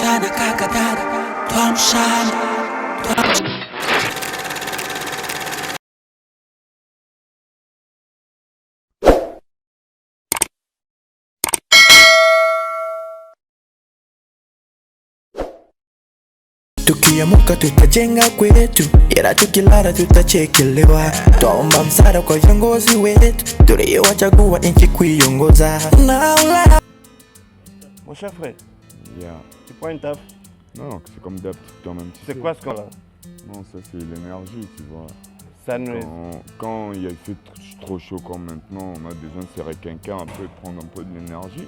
sana kakadada, twamshana. Tukiamuka tutajenga kwetu, ila tukilala tutachekelewa. Twaomba msaada kwa viongozi wetu, tuliowachagua nchi kuiongoza. Mon cher frère, Yeah. tu prends une taf? Non, c'est comme d'hab, toi-même. C'est quoi ce qu'on a? Non, ça c'est l'énergie, tu vois. Ça nous... Quand il fait trop chaud comme maintenant, on a besoin de se requinquer un peu, de prendre un peu de l'énergie,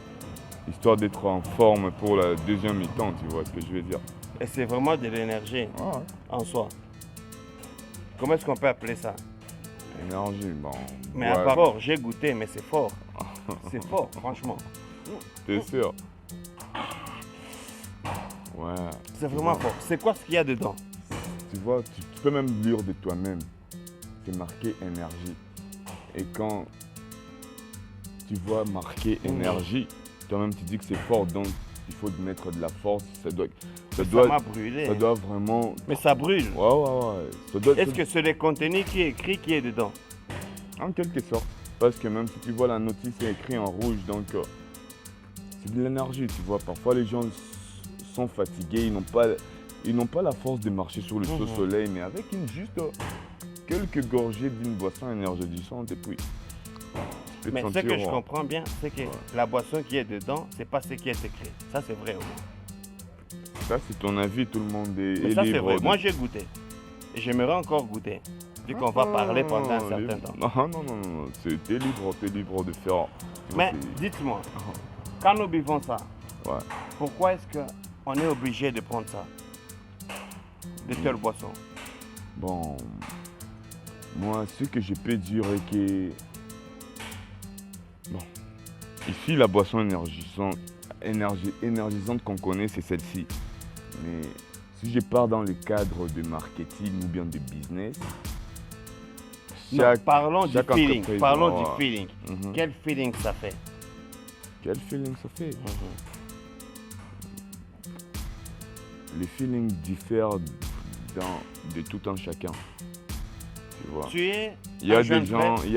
histoire d'être en forme pour la deuxième mi-temps, tu vois ce que je veux dire. Et c'est vraiment de l'énergie en soi. Comment est-ce qu'on peut appeler ça? Énergie, bon. Mais à part fort, j'ai goûté, mais c'est fort. C'est fort, franchement. T'es sûr? Ouais. C'est vraiment fort. C'est quoi ce qu'il y a dedans? Tu vois, tu peux même lire de toi-même. C'est marqué énergie. Et quand tu vois marqué énergie, toi-même tu dis que c'est fort, donc il faut mettre de la force. Ça m'a brûlé. Ça doit vraiment... Mais ça brûle. Ouais. Est-ce que c'est le contenu qui est écrit qui est dedans? En quelque sorte. Parce que même si tu vois la notice est écrit en rouge, donc c'est de l'énergie, tu vois. Parfois les gens sont fatigués, ils n'ont pas la force de marcher sur le soleil, mais avec quelques gorgées d'une boisson énergisante et puis... Mais ce que je comprends bien, c'est que la boisson qui est dedans, c'est pas ce qui est écrit. Ça, c'est vrai. Ça, c'est ton avis, tout le monde est libre. Ça, c'est vrai. De... Moi, j'ai goûté. Et j'aimerais encore goûter, vu qu'on va parler pendant un certain temps. Non. T'es libre de faire... Mais dites-moi, quand nous buvons ça, pourquoi est-ce qu'on est obligé de prendre ça? De telle boisson? Bon, moi, ce que je peux dire est que... Bon, ici, la boisson énergisante qu'on connaît, c'est celle-ci. Mais si je pars dans le cadre de marketing ou bien de business... Parlons du feeling. Quel feeling ça fait? Quel feeling ça fait? Le feeling diffère de tout un chacun. Tu vois. Il y a des gens qui...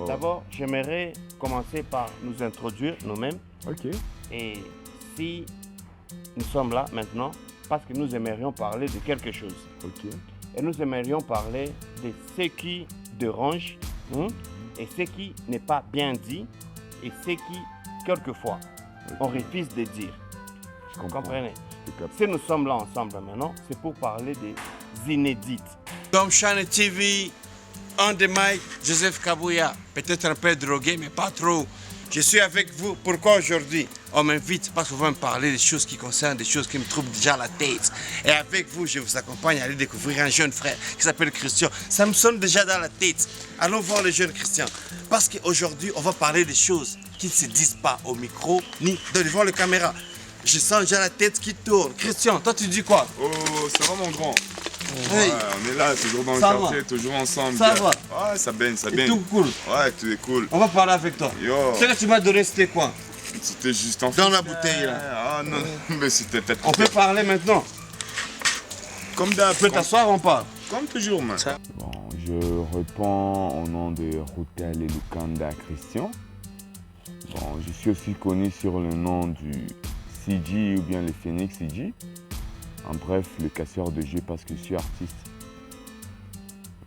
D'abord, j'aimerais commencer par nous introduire nous-mêmes. Ok. Et si nous sommes là maintenant, parce que nous aimerions parler de quelque chose. Ok. Et nous aimerions parler de ce qui dérange et ce qui n'est pas bien dit et ce qui, quelquefois, on refuse de dire. Vous comprenez? Si nous sommes là ensemble maintenant, c'est pour parler des inédites. Twamshana TV, on the mic, Joseph Kabouya, peut-être un peu drogué, mais pas trop. Je suis avec vous. Pourquoi aujourd'hui? On m'invite parce qu'on va me parler des choses qui concernent, des choses qui me troublent déjà la tête. Et avec vous, je vous accompagne à aller découvrir un jeune frère qui s'appelle Christian. Ça me sonne déjà dans la tête. Allons voir le jeune Christian. Parce qu'aujourd'hui, on va parler des choses qui ne se disent pas au micro ni devant la caméra. Je sens déjà la tête qui tourne. Christian, toi tu dis quoi? Oh, ça va mon grand? Hey. Ouais, on est là, toujours dans le quartier, toujours ensemble. Ça va? Ouais, ça baigne, ça baigne. Tout cool? Ouais, tout est cool. On va parler avec toi. Yo. Ce que tu m'as donné, c'était quoi? C'était juste en dans la bouteille là. Ah non, mais c'était peut-être... On peut parler maintenant? Comme d'hab. Tu peux t'asseoir, on parle? Comme toujours, man. Bon, je réponds au nom de Routel et Lukanda Christian. Bon, je suis aussi connu sur le nom du CG ou bien le Phoenix CG. En bref, le casseur de jeux parce que je suis artiste.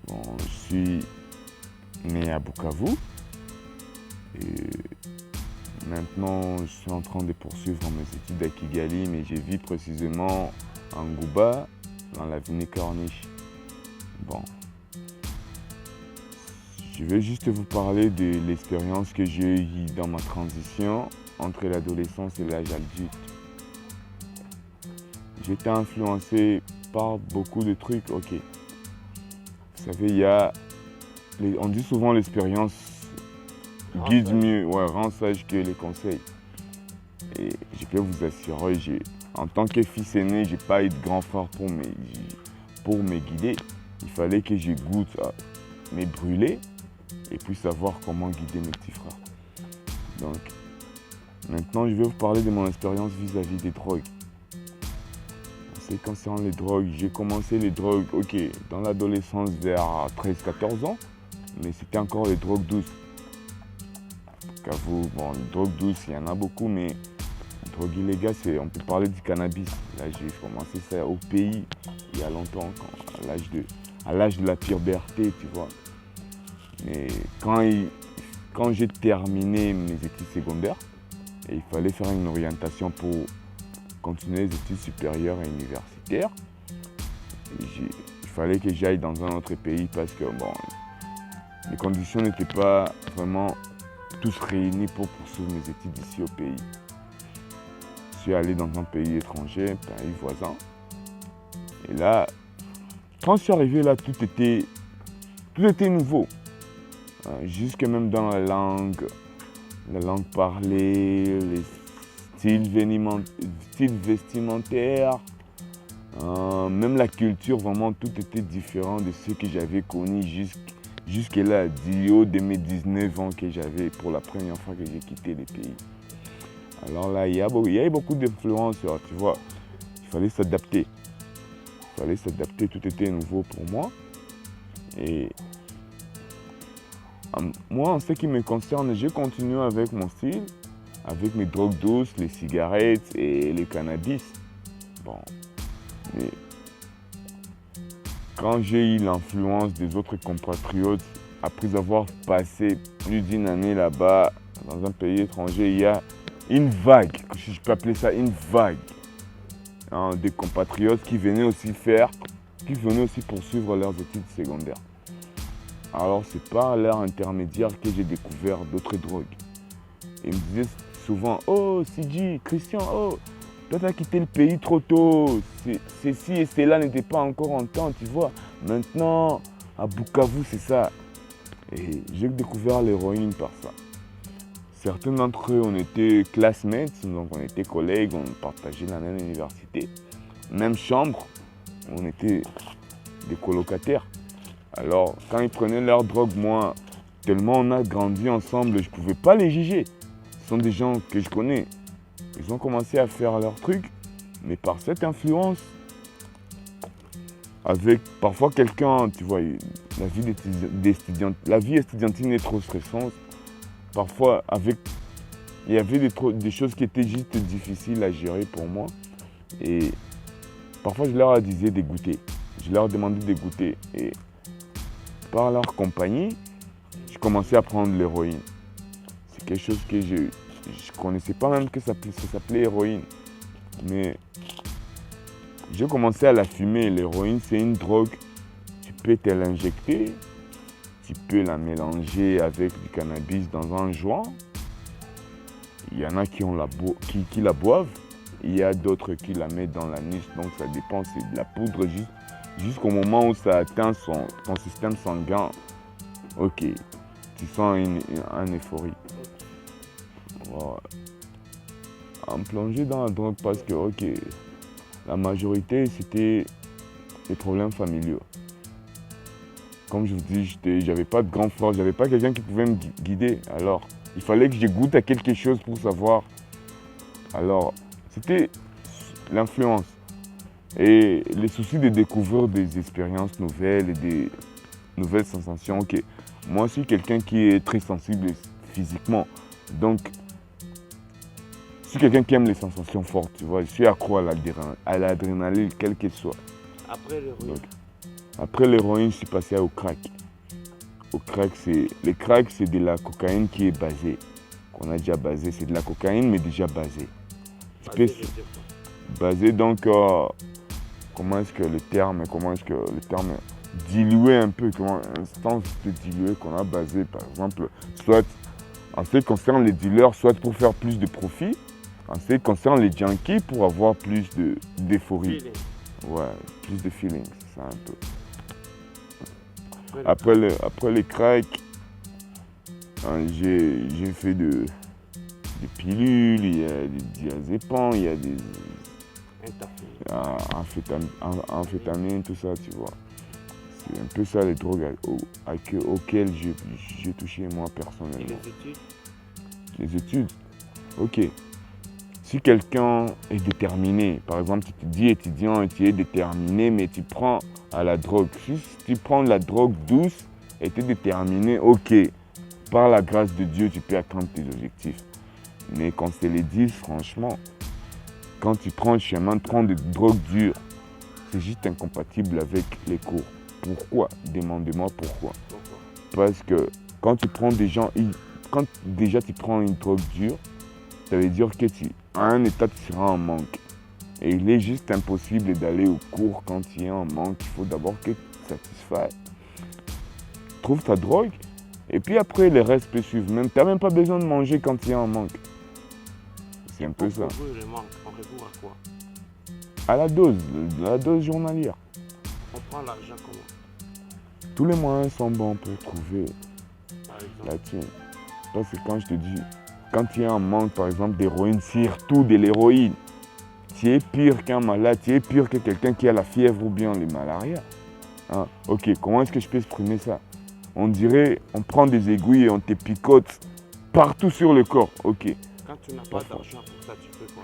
Bon, je suis né à Bukavu. Et maintenant, je suis en train de poursuivre mes études à Kigali, mais je vis précisément en Gouba, dans l'avenue Corniche. Bon. Je vais juste vous parler de l'expérience que j'ai eue dans ma transition entre l'adolescence et l'âge adulte. J'étais influencé par beaucoup de trucs, ok. Vous savez, on dit souvent l'expérience guide mieux, rend sage que les conseils. Et je peux vous assurer, en tant que fils aîné, je n'ai pas eu de grand frère pour me guider. Il fallait que je goûte à me brûler et puis savoir comment guider mes petits frères. Donc, maintenant, je vais vous parler de mon expérience vis-à-vis des drogues. ce qui concerne les drogues, j'ai commencé les drogues, ok, dans l'adolescence vers 13-14 ans, mais c'était encore les drogues douces. J'avoue, bon, les drogues douces, il y en a beaucoup, mais les drogues illégales, on peut parler du cannabis. Là, j'ai commencé ça au pays, il y a longtemps, à l'âge de la puberté, tu vois. Mais quand j'ai terminé mes études secondaires, et il fallait faire une orientation pour continuer les études supérieures et universitaires, il fallait que j'aille dans un autre pays parce que bon, les conditions n'étaient pas vraiment tous réunis pour poursuivre mes études ici au pays. Je suis allé dans un pays étranger, un pays voisin. Et là, quand je suis arrivé là, tout était nouveau. Jusque même dans la langue parlée, les styles vestimentaires, même la culture, vraiment tout était différent de ce que j'avais connu jusque-là, du haut de mes 19 ans que j'avais pour la première fois que j'ai quitté le pays. Alors là, il y avait beaucoup d'influences, tu vois, il fallait s'adapter. Tout était nouveau pour moi. Et moi, en ce qui me concerne, j'ai continué avec mon style, avec mes drogues douces, les cigarettes et le cannabis. Bon, mais quand j'ai eu l'influence des autres compatriotes, après avoir passé plus d'une année là-bas, dans un pays étranger, il y a une vague, je peux appeler ça une vague, des compatriotes qui venaient aussi poursuivre leurs études secondaires. Alors c'est par leur intermédiaire que j'ai découvert d'autres drogues. Ils me disaient souvent, oh Sidi, Christian, oh, toi tu as quitté le pays trop tôt, ceci et cela n'était pas encore en temps, tu vois. Maintenant, à Bukavu, c'est ça. Et j'ai découvert l'héroïne par ça. Certains d'entre eux, on était classmates, donc on était collègues, on partageait la même université, même chambre, on était des colocataires. Alors, quand ils prenaient leur drogue, moi, tellement on a grandi ensemble, je ne pouvais pas les juger. Ce sont des gens que je connais. Ils ont commencé à faire leur truc, mais par cette influence, avec parfois quelqu'un, tu vois, la vie estudiantine est trop stressante. Parfois, il y avait des choses qui étaient juste difficiles à gérer pour moi. Et parfois, je leur disais de goûter. Je leur demandais de goûter. Et par leur compagnie, je commençais à prendre l'héroïne. C'est quelque chose que je ne connaissais pas même que ça s'appelait héroïne. Mais j'ai commencé à la fumer. L'héroïne, c'est une drogue. Tu peux te l'injecter. Tu peux la mélanger avec du cannabis dans un joint. Il y en a qui la boivent. Il y a d'autres qui la mettent dans la niche. Donc ça dépend, c'est de la poudre jusqu'au moment où ça atteint ton système sanguin. Ok, tu sens une euphorie. Voilà. En plongée dans la drogue parce que, ok, la majorité c'était des problèmes familiaux. Comme je vous dis, j'avais pas de grand frère, j'avais pas quelqu'un qui pouvait me guider. Alors, il fallait que je goûte à quelque chose pour savoir. Alors, c'était l'influence et les soucis de découvrir des expériences nouvelles et des nouvelles sensations. Ok, moi, je suis quelqu'un qui est très sensible physiquement. Donc, je suis quelqu'un qui aime les sensations fortes, tu vois. Je suis accro à l'adrénaline, quelle qu'elle soit. Après l'héroïne. Après l'héroïne, je suis passé au crack. Le crack, c'est de la cocaïne qui est basée, qu'on a déjà basée. C'est de la cocaïne, mais déjà basée. Basée, donc, comment est-ce que le terme dilué un peu, comment instance de diluer qu'on a basé, par exemple, soit en ce qui concerne les dealers, soit pour faire plus de profit, en ce qui concerne les junkies, pour avoir plus d'euphorie. Ouais, plus de feeling, c'est ça un peu. Après les cracks, j'ai fait des pilules, il y a des diazépams, il y a des amphétamines, tout ça, tu vois. C'est un peu ça les drogues auxquelles j'ai touché moi personnellement. Et les études? Les études, ok. Si quelqu'un est déterminé, par exemple, tu te dis étudiant et tu es déterminé, mais tu prends à la drogue. Si tu prends de la drogue douce et tu es déterminé, ok, par la grâce de Dieu, tu peux atteindre tes objectifs. Mais quand c'est les 10, franchement, quand tu prends le chemin de prendre des drogues dures, c'est juste incompatible avec les cours. Pourquoi? Demande-moi pourquoi. Parce que quand tu prends des gens, quand déjà tu prends une drogue dure, ça veut dire que à un état, tu seras en manque. Et il est juste impossible d'aller au cours quand tu es en manque. Il faut d'abord que tu te satisfaies. Trouve ta drogue. Et puis après, le reste peut suivre. Même, tu n'as même pas besoin de manger quand tu es en manque. C'est un peu ça. Pour vous, le manque, on recourt à quoi? À la dose journalière. On prend l'argent comment? Tous les moyens sont bons pour trouver Par exemple, la tienne. Parce que quand je te dis, quand tu es en manque, par exemple, d'héroïne, surtout de l'héroïne, tu es pire qu'un malade, tu es pire que quelqu'un qui a la fièvre ou bien le malaria. Hein? Ok, comment est-ce que je peux exprimer ça? On dirait, on prend des aiguilles et on te picote partout sur le corps. Ok. quand tu n'as pas d'argent pour ça, tu fais quoi?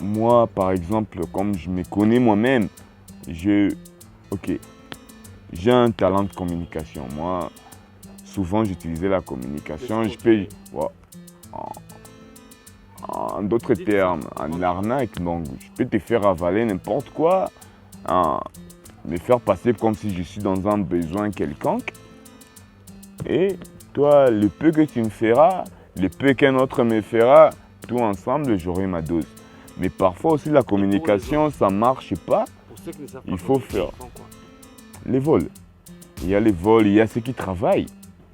Moi, par exemple, comme je me connais moi-même, j'ai un talent de communication. Moi, souvent, j'utilisais la communication. Je peux, en d'autres termes, en arnaque, donc je peux te faire avaler n'importe quoi, me faire passer comme si je suis dans un besoin quelconque. Et toi, le peu que tu me feras, le peu qu'un autre me fera, tout ensemble, j'aurai ma dose. Mais parfois aussi, la communication, ça ne marche pas. Pour ceux qui ne savent pas Il faut communiquer, faire ils font quoi? les vols. Il y a les vols, il y a ceux qui travaillent.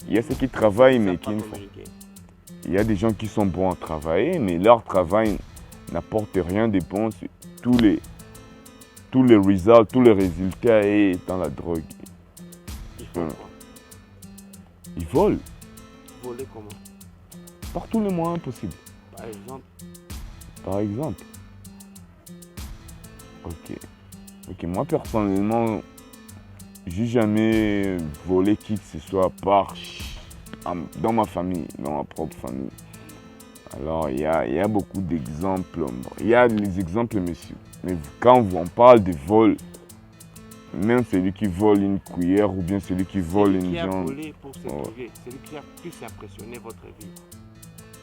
Il y a ceux qui travaillent, mais qui ne font. Il y a des gens qui sont bons à travailler, mais leur travail n'apporte rien de bon. Tous les résultats est dans la drogue. Ils font quoi? Ils volent Voler comment? par tous les moyens possibles. Par exemple, Par exemple. Ok, moi personnellement, j'ai jamais volé qui que ce soit dans ma famille, dans ma propre famille. Alors il y a beaucoup d'exemples. Il y a les exemples, monsieur. Mais quand on parle de vol, même celui qui vole une cuillère ou bien celui qui vole celui une qui a viande. volé pour se trouver, celui qui a plus impressionné votre vie.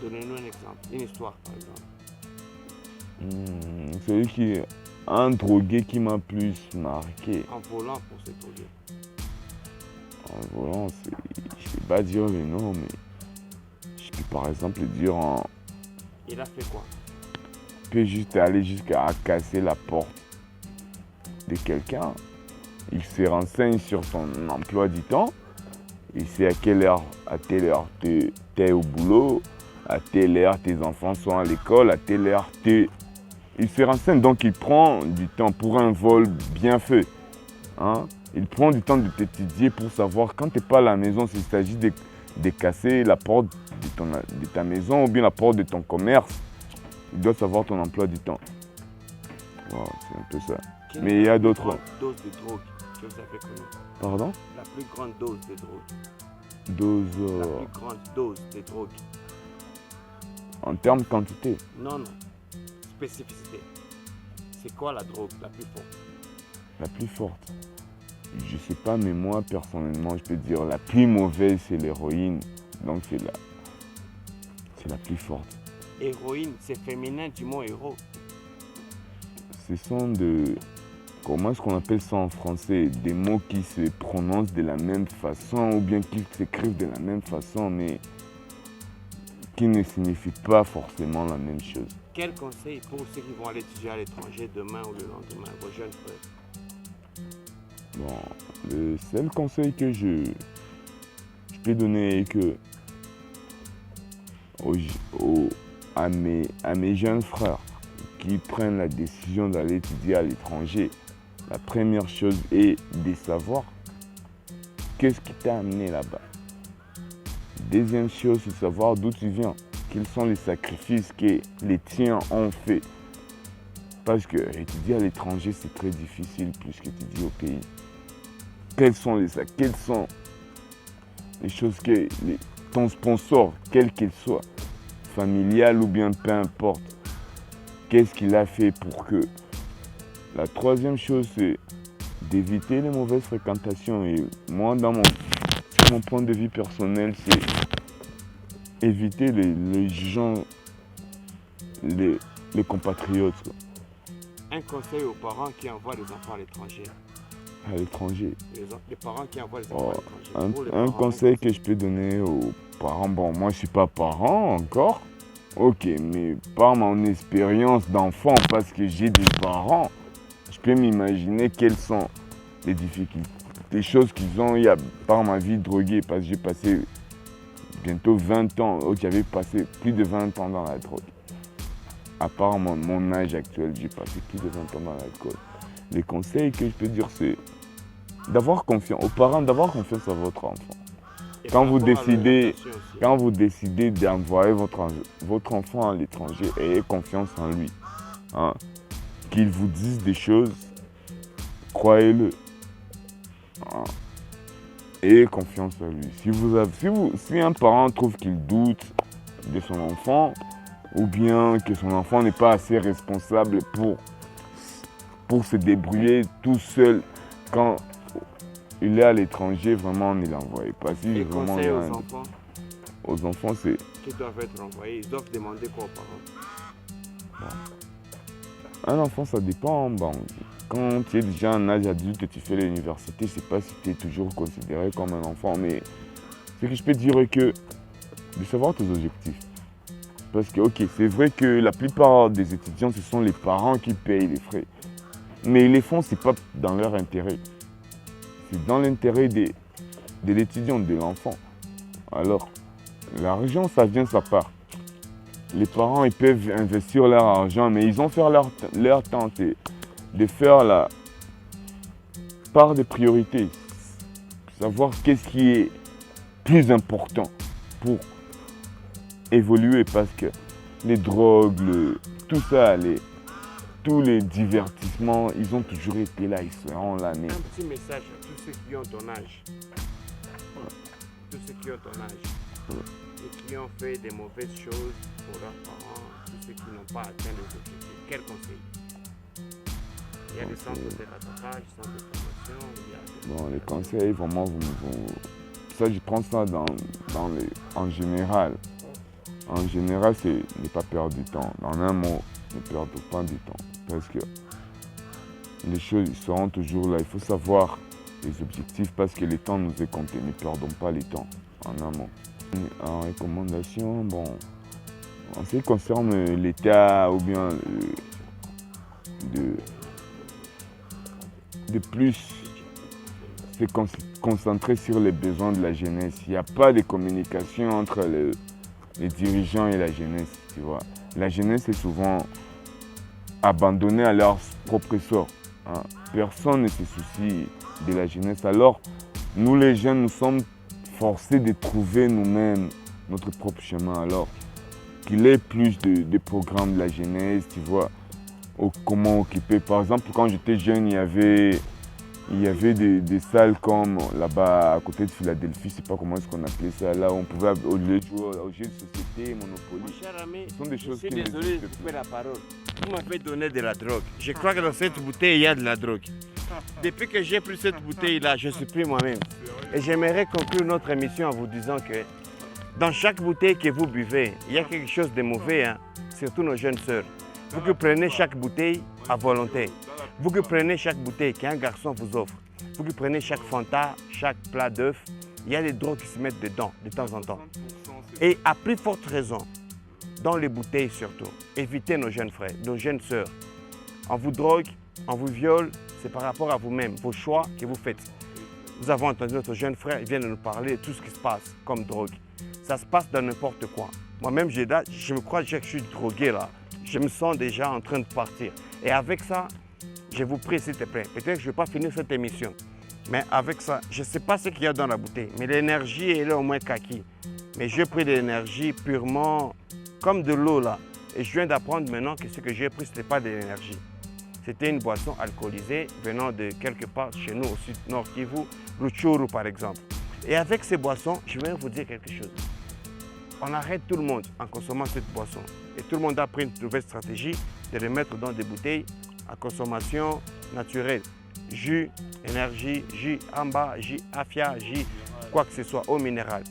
Donnez-nous un exemple, une histoire par exemple. Celui qui est un drogué qui m'a plus marqué. En volant pour se trouver. En volant, je ne peux pas dire le nom, mais je peux par exemple dire Il a fait quoi? je peux juste aller jusqu'à casser la porte de quelqu'un. Il se renseigne sur ton emploi du temps. Il sait à quelle heure, à telle heure tu es au boulot, à telle heure tes enfants sont à l'école, à telle heure Il se renseigne, donc il prend du temps pour un vol bien fait. Hein? Il prend du temps de t'étudier pour savoir quand tu n'es pas à la maison, s'il s'agit de casser la porte de ta maison ou bien la porte de ton commerce. Il doit savoir ton emploi du temps. Wow, c'est un peu ça. Quelle Mais est il y a la plus d'autres. grande dose de drogue que vous avez connue? Pardon? La plus grande dose de drogue. La Dose plus grande dose de drogue. en termes de quantité. Non, non. Spécificité. C'est quoi la drogue la plus forte? La plus forte. Je sais pas, mais moi personnellement, je peux dire la plus mauvaise, c'est l'héroïne. Donc c'est la plus forte. Héroïne, c'est féminin du mot héros. Ce sont comment est-ce qu'on appelle ça en français? Des mots qui se prononcent de la même façon ou bien qui s'écrivent de la même façon, mais qui ne signifient pas forcément la même chose. Quel conseil pour ceux qui vont aller étudier à l'étranger demain ou le lendemain, vos jeunes frères? Bon, le seul conseil que je peux donner est que à mes jeunes frères qui prennent la décision d'aller étudier à l'étranger, la première chose est de savoir qu'est-ce qui t'a amené là-bas. Deuxième chose, c'est de savoir d'où tu viens, quels sont les sacrifices que les tiens ont fait. Parce que étudier à l'étranger, c'est très difficile plus qu'étudier au pays. Quelles sont les choses que ton sponsor, quel qu'il soit, familial ou bien peu importe, qu'est-ce qu'il a fait pour que. La troisième chose, c'est d'éviter les mauvaises fréquentations. Et moi, sur mon point de vue personnel, c'est éviter les gens, les compatriotes. Quoi. Un conseil aux parents qui envoient les enfants à l'étranger. À l'étranger. Les parents qui envoient les enfants à l'étranger. Un conseil que je peux donner aux parents, bon, moi je ne suis pas parent encore, ok, mais par mon expérience d'enfant, parce que j'ai des parents, je peux m'imaginer quelles sont les difficultés, les choses qu'ils ont eu par ma vie droguée, parce que j'ai passé bientôt 20 ans, j'avais passé plus de 20 ans dans la drogue. À part mon âge actuel, j'ai passé plus de 20 ans dans l'alcool. Les conseils que je peux dire, c'est d'avoir confiance, aux parents, d'avoir confiance à votre enfant. Quand vous décidez d'envoyer votre enfant à l'étranger, ayez confiance en lui. Hein. Qu'il vous dise des choses, croyez-le. Hein. Ayez confiance en lui. Si un parent trouve qu'il doute de son enfant, ou bien que son enfant n'est pas assez responsable pour se débrouiller tout seul quand il est à l'étranger, vraiment ne l'envoyez pas. Si les vraiment conseils aux enfants aux enfants, c'est... qui doivent être envoyés, ils doivent demander quoi aux parents? Un enfant, ça dépend. Bon, quand tu es déjà un âge adulte et tu fais l'université, je ne sais pas si tu es toujours considéré comme un enfant, mais ce que je peux dire est que de savoir tes objectifs. Parce que, ok, c'est vrai que la plupart des étudiants, ce sont les parents qui payent les frais. Mais ils les font, ce n'est pas dans leur intérêt. C'est dans l'intérêt de l'étudiant, de l'enfant. Alors, l'argent, ça vient, ça part. Les parents, ils peuvent investir leur argent, mais ils ont fait leur temps de faire la part des priorités. Savoir qu'est-ce qui est plus important pour évoluer, parce que les drogues, tout ça, tous les divertissements, ils ont toujours été là, ils seront là. Mais... Un petit message à tous ceux qui ont ton âge. Tous ceux qui ont ton âge. Et qui ont fait des mauvaises choses pour leurs parents, tous ceux qui n'ont pas atteint les objectifs. Quel conseil? Il y a des centres de rattrapage, des centres de formation, il y a des... Bon, les conseils, vraiment, ça, je prends ça en général. En général, c'est ne pas perdre du temps. En un mot, ne perdre pas du temps. Parce que les choses seront toujours là. Il faut savoir les objectifs parce que le temps nous est compté. Ne perdons pas le temps, en un mot. En recommandation, bon, en ce qui concerne l'État ou bien de plus se concentrer sur les besoins de la jeunesse. Il n'y a pas de communication entre les dirigeants et la jeunesse, tu vois. La jeunesse est souvent abandonnée à leur propre sort. Hein. Personne ne se soucie de la jeunesse. Alors, nous les jeunes, nous sommes forcés de trouver nous-mêmes notre propre chemin. Alors, qu'il y ait plus de programmes de la jeunesse, tu vois, comment occuper. Par exemple, quand j'étais jeune, il y avait des salles comme là-bas à côté de Philadelphie, je ne sais pas comment est-ce qu'on appelait ça, là où on pouvait au lieu de jouer aux jeux de société, Monopoly. Mon cher ami, Ce sont des choses je suis qui désolé de couper la parole. Vous m'avez donné de la drogue. Je crois que dans cette bouteille, il y a de la drogue. Depuis que j'ai pris cette bouteille-là, je suis pris moi-même. Et j'aimerais conclure notre émission en vous disant que dans chaque bouteille que vous buvez, il y a quelque chose de mauvais, hein, surtout nos jeunes sœurs. Vous que prenez chaque bouteille à volonté. Vous que prenez chaque bouteille qu'un garçon vous offre. Vous que prenez chaque Fanta, chaque plat d'œuf, il y a des drogues qui se mettent dedans de temps en temps. Et à plus forte raison, dans les bouteilles surtout, évitez nos jeunes frères, nos jeunes sœurs. On vous drogue, on vous viole, c'est par rapport à vous-même, vos choix que vous faites. Nous avons entendu notre jeune frère, il vient de nous parler de tout ce qui se passe comme drogue. Ça se passe dans n'importe quoi. Moi-même, je me crois que je suis drogué là. Je me sens déjà en train de partir. Et avec ça, je vous prie s'il te plaît, peut-être que je ne vais pas finir cette émission, mais avec ça, je ne sais pas ce qu'il y a dans la bouteille, mais l'énergie, elle est au moins kaki. Mais j'ai pris de l'énergie purement comme de l'eau là. Et je viens d'apprendre maintenant que ce que j'ai pris, ce n'était pas de l'énergie. C'était une boisson alcoolisée venant de quelque part chez nous, au sud Nord Kivu, Rutshuru par exemple. Et avec ces boissons, je vais vous dire quelque chose. on arrête tout le monde en consommant cette boisson. Et tout le monde a pris une nouvelle stratégie de les mettre dans des bouteilles à consommation naturelle. Jus, énergie, jus amba, jus afia, jus quoi que ce soit, eau minérale.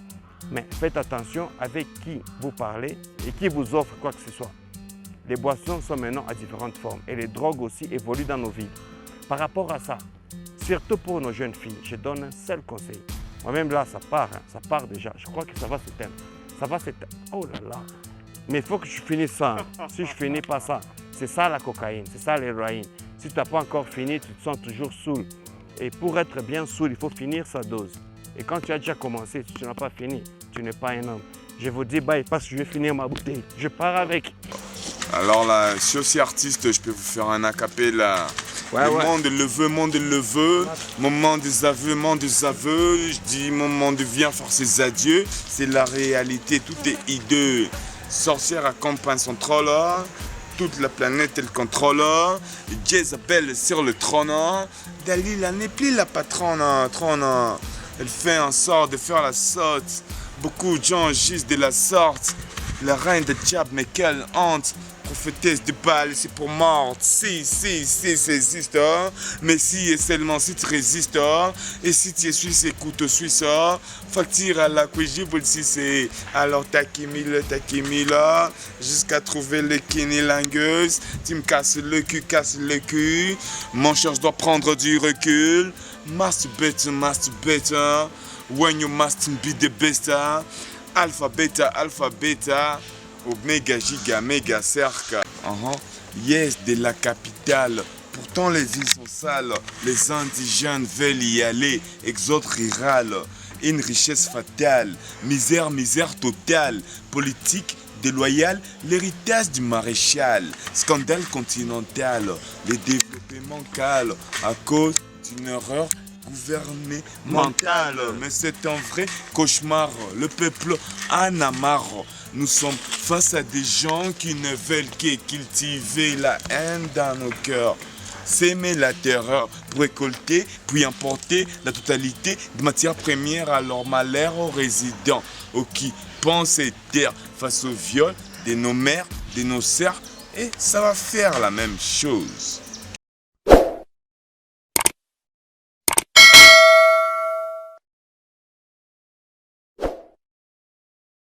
Mais faites attention avec qui vous parlez et qui vous offre quoi que ce soit. Les boissons sont maintenant à différentes formes et les drogues aussi évoluent dans nos vies. Par rapport à ça, surtout pour nos jeunes filles, je donne un seul conseil. Moi-même là, ça part déjà. Je crois que ça va s'éteindre. Ça va s'éteindre. Oh là là. Mais il faut que je finisse ça. Si je finis pas ça, c'est ça la cocaïne, c'est ça l'héroïne. Si tu n'as pas encore fini, tu te sens toujours saoul. Et pour être bien saoul, il faut finir sa dose. Et quand tu as déjà commencé, si tu n'as pas fini, tu n'es pas un homme. Je vous dis bye parce que je vais finir ma bouteille. Je pars avec. Alors là, je suis aussi artiste, je peux vous faire un acapella. Ouais, le ouais. monde le veut, moment des aveux, je dis moment de viens faire ses adieux, c'est la réalité, tout est hideux. Sorcière accompagne son troll, toute la planète elle contrôle, Jezabel sur le trône, Dalila n'est plus la patronne, elle fait en sorte de faire la sorte, beaucoup de gens agissent de la sorte, la reine de diable mais quelle honte. Prophétesse de Baal, c'est pour morte. Si, c'est existe. Mais si et seulement si tu résistes. Et si tu es suisse, écoute suisse. Facture à la couille, si c'est. Alors t'as qui mis là. Jusqu'à trouver les kinilingueuses. Tu me casses le cul. Mon cher, je dois prendre du recul. Masturbate. When you must be the best. Alpha, beta. Oméga, giga, méga, cercle. Yes, de la capitale. Pourtant les îles sont sales. Les indigènes veulent y aller. Exode rural. Une richesse fatale. Misère totale. Politique déloyale. L'héritage du maréchal. Scandale continental. Les développements cales. À cause d'une erreur gouvernementale. Mais c'est un vrai cauchemar. Le peuple en a marre. Nous sommes face à des gens qui ne veulent que cultiver la haine dans nos cœurs. S'aimer la terreur pour récolter, puis importer la totalité de matières premières à leur malheur aux résidents, aux qui pensent et taire face au viol de nos mères, de nos sœurs, et ça va faire la même chose.